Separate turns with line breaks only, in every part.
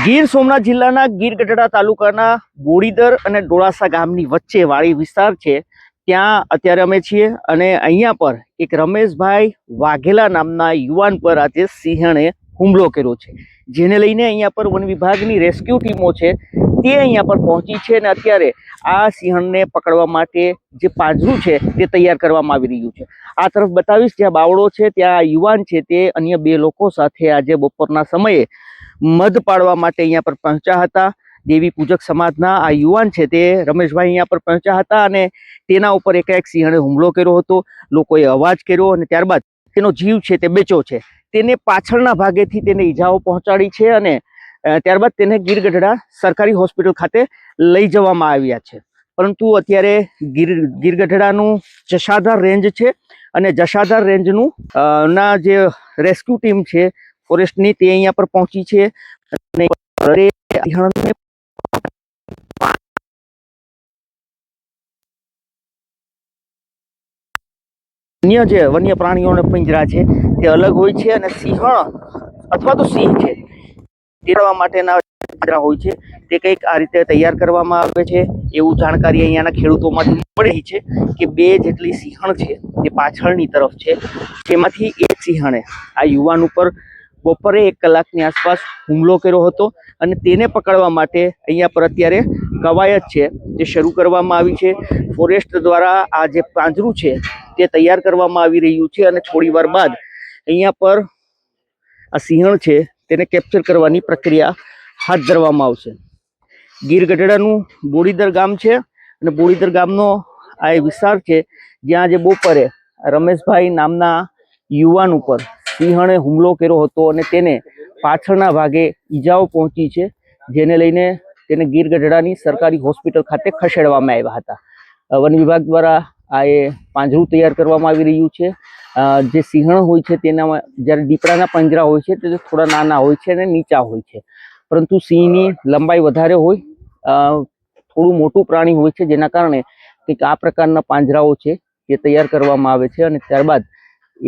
ગીર સોમનાથ જિલ્લાના ગીરગઢડા તાલુકાના બોડીદર અને ડોળાસા ગામની વચ્ચે વાડી વિસ્તાર છે। ત્યાં અત્યારે અમે છીએ અને અહીંયા પર એક રમેશભાઈ વાઘેલા નામના યુવાન પર આજે સિંહણે હુમલો કર્યો છે, જેને લઈને અહીંયા પર વન વિભાગની રેસ્ક્યુ ટીમો છે તે અહીંયા પર પહોંચી છે અને અત્યારે આ સિંહણને પકડવા માટે જે પાંજરું છે તે તૈયાર કરવામાં આવી રહ્યું છે। આ તરફ બતાવીશ, જ્યાં બાવળો છે ત્યાં આ યુવાન છે તે અન્ય બે લોકો સાથે આજે બપોરના સમયે મધ પાડવા માટે અહીંયા પર પહોંચ્યા હતા। દેવી પૂજક સમાજના આ યુવાન છે તે રમેશભાઈ અહીંયા પર પહોંચ્યા હતા અને તેના ઉપર એકાએક સિંહણે હુમલો કર્યો હતો। લોકોએ અવાજ કર્યો અને ત્યારબાદ તેનો જીવ છે તે બેચો છે। તેને પાછળના ભાગેથી તેને ઈજાઓ પહોંચાડી છે અને ત્યારબાદ તેને ગીરગઢડા સરકારી હોસ્પિટલ ખાતે લઈ જવામાં આવ્યા છે। પરંતુ અત્યારે ગીરગઢડાનું જસાધાર રેન્જ છે અને જસાધાર રેન્જનું ના જે રેસ્ક્યુ ટીમ છે ફોરેસ્ટની તે અહીંયા પર પહોંચી છે અને અન્ય જે વન્ય પ્રાણીઓના પિંજરા છે તે અલગ હોય છે અને સિંહણ અથવા તો સિંહ છે તેડવા માટેના પિંજરા હોય છે તે કંઈક આ રીતે તૈયાર કરવામાં આવે છે એવું જાણકારી અહીંયાના ખેડૂતોમાંથી મળી છે કે બે જેટલી સિંહણ છે તે પાછળની તરફ છે, જેમાંથી એક સિંહણે આ યુવાન ઉપર બપોરે 1 કલાકની આસપાસ હુમલો કર્યો હતો અને તેને પકડવા માટે અહીંયા પર અત્યારે કવાયત છે તે શરૂ કરવામાં આવી છે। ફોરેસ્ટ દ્વારા આ જે પાંજરું છે તે તૈયાર કરવામાં આવી રહ્યું છે અને થોડી વાર બાદ અહીંયા પર આ સિંહણ છે તેને કેપ્ચર કરવાની પ્રક્રિયા હાથ ધરવામાં આવશે। ગીરગઢડાનું બોડીદર ગામ છે અને બોડીદર ગામનો આ એ વિસ્તાર છે જ્યાં જે બપોરે રમેશભાઈ નામના યુવાન ઉપર સિંહણે હુમલો કર્યો હતો અને તેને પાછળના ભાગે ઈજાઓ પહોંચી છે, જેને લઈને તેને ગીરગઢડાની સરકારી હોસ્પિટલ ખાતે ખસેડવામાં આવ્યા હતા। વન વિભાગ દ્વારા આ એ પાંજરું તૈયાર કરવામાં આવી રહ્યું છે। જે સિંહણ હોય છે તેના જ્યારે દીપડાના પંજરા હોય છે તે થોડા નાના હોય છે અને નીચા હોય છે, પરંતુ સિંહની લંબાઈ વધારે હોય, થોડું મોટું પ્રાણી હોય છે, જેના કારણે કંઈક આ પ્રકારના પાંજરાઓ છે તે તૈયાર કરવામાં આવે છે અને ત્યારબાદ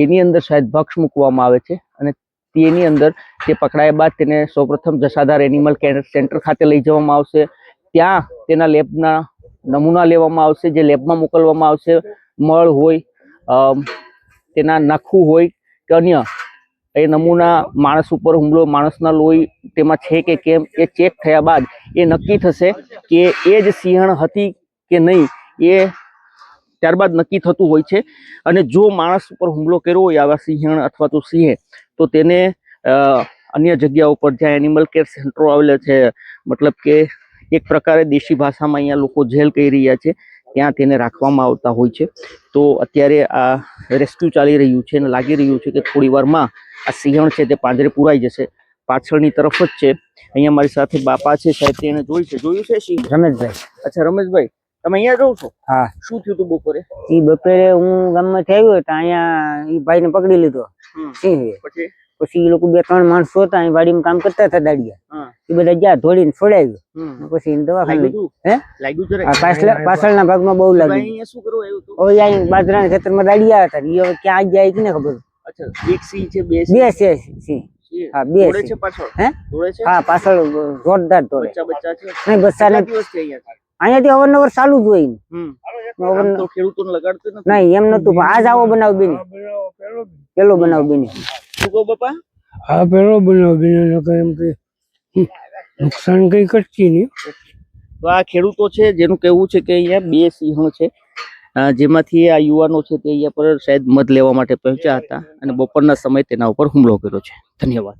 એની અંદર શાયદ ભક્ષ મૂકવામાં આવે છે અને તેની અંદર તે પકડાયા બાદ તેને સૌપ્રથમ જસાધાર એનિમલ કેર સેન્ટર ખાતે લઈ જવામાં આવશે। ત્યાં તેના લેબના નમૂના લેવામાં આવશે, જે લેબમાં મોકલવામાં આવશે। મળ હોય, તેના નખું હોય કે અન્ય એ નમૂના માણસ ઉપર હુમલો, માણસના લોહી તેમાં છે કે કેમ એ ચેક થયા બાદ એ નક્કી થશે કે એ જ સિંહણ હતી કે નહીં, એ ત્યારબાદ નક્કી થતું હોય છે। અને જો માણસ ઉપર હુમલો કર્યો હોય આવા સિંહણ અથવા તો સિંહે, તો તેને અન્ય જગ્યા ઉપર જ્યાં એનિમલ કેર સેન્ટરો આવેલા છે, મતલબ કે એક પ્રકારે દેશી ભાષામાં અહીંયા લોકો જેલ કહી રહ્યા છે, ત્યાં તેને રાખવામાં આવતા હોય છે। તો અત્યારે આ રેસ્ક્યુ ચાલી રહ્યું છે અને લાગી રહ્યું છે કે થોડી વારમાં આ સિંહણ છે તે પાંજરે પુરાઈ જશે। પાછળની તરફ જ છે, અહીંયા મારી સાથે બાપા છે, સાહેબ તેને જોયું છે સિંહ?
રમેશભાઈ।
અચ્છા રમેશભાઈ, તમે અહીંયા રહો છો?
હા।
શું થયું તું બપોરે?
બપોરે હું ગામમાંથી આવ્યો તો અહીંયા ઈ ભાઈને પકડી લીધો સિંહે। પછી એ લોકો 2-3 માણસો હતા અહીં વાડીમાં કામ કરતા હતા દાડિયા, એ બધા ગયા ધોડીને છોડાવ્યો, પછી દવાખાને પાછળના ભાગમાં બહુ લાગ્યું। હવે અહીં બાજરાના ખેતરમાં દાડિયા હતા, એ હવે ક્યાં ગયા કે ને ખબર।
એક સિંહ છે, બે
છે સિંહ? હા, 2 છે પાછળ। હે? હા, પાછળ જોરદાર દોડે। નહીં, બચ્ચા નથી, અહીંયાથી અવારનવાર ચાલુ જ હોય। નહીં એમ નતું, આજ આવો બનાવ બની, પેલો બનાવ બની।
શું કહો બાપા?
હા, પેલો બનાવ બન્યો, એમ કે નુકસાન કઈ કરતી નહીં।
તો આ ખેડૂતો છે જેનું કહેવું છે કે અહીંયા 2 સિંહણ છે, જેમાંથી આ યુવાનો છે તે અહીંયા પર શાયદ મધ લેવા માટે પહોંચ્યા હતા અને બપોરના સમયે તેના ઉપર હુમલો કર્યો છે। ધન્યવાદ।